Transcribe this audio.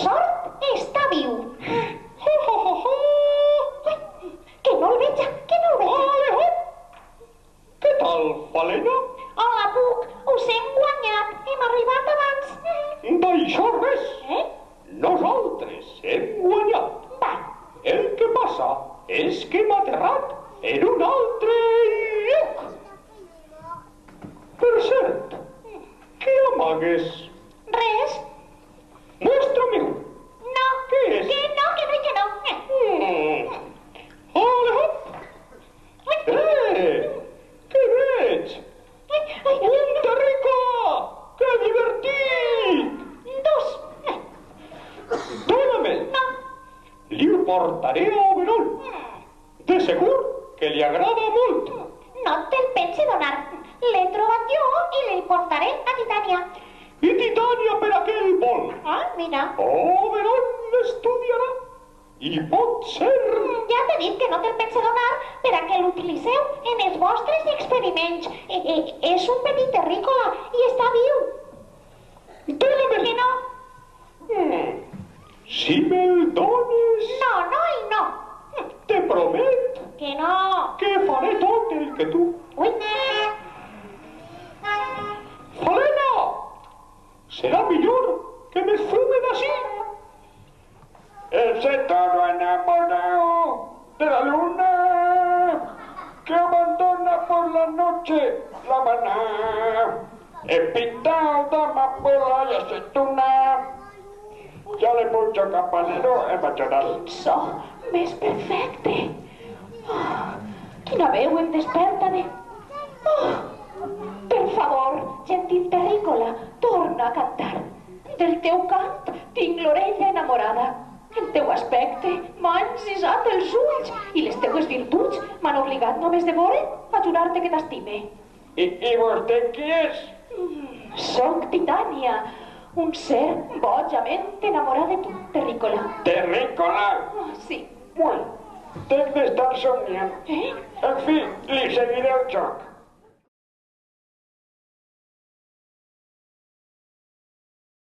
sort està viu. Que no el veig, que no el veig. Alejo! Què tal, Falena? Hola, Puc, us hem guanyat, hem arribat abans. D'això res. Eh? Nosaltres hem guanyat. Va, El que passa és que hem aterrat en un altre lloc. Per cert, què amagues? res. Mostra-m'ho. No, Què és? que no, que no, que no. Alejo! Què veig? Un terrícola! Que divertit! Dos. Dóna'me'l. No. Li ho portaré a Oberol. De segur que li agrada molt. No te'l pense donar. L'he trobat jo i li portaré a Titània. I Titània per aquell vol. Ah, mira. Oberol l'estudiarà. I pot ser... Ja t'he dit que no te'l pense donar per a que l'utilitzeu en els vostres experiments. És un petit terrícola i està viu. Dóna'me'l. Que no? Si me'l dones, No, no i no. te promet Que no. que faré tot el que tu... Ui. Falena! Serà millor que me fume d'ací. Ese toro enamorado de la luna que abandona por la noche la maná. He pintado de amapola y aceituna. Ya le mucho campanero he machoral. So, més perfecte. Quina veu em desperta de... Per favor, gentil terrícola, torna a cantar. Del teu cant tinc l'orella enamorada. El teu aspecte m'ha encisat els ulls i les teues virtuts m'han obligat només de veure a jurar-te que t'estime. ¿Y usted qui és? Soc Titània, un ser bojament enamorat de tu, terrícola. Terrícola. Sí. Bueno, debe estar soñando. Eh? En fin, li seguiré el joc.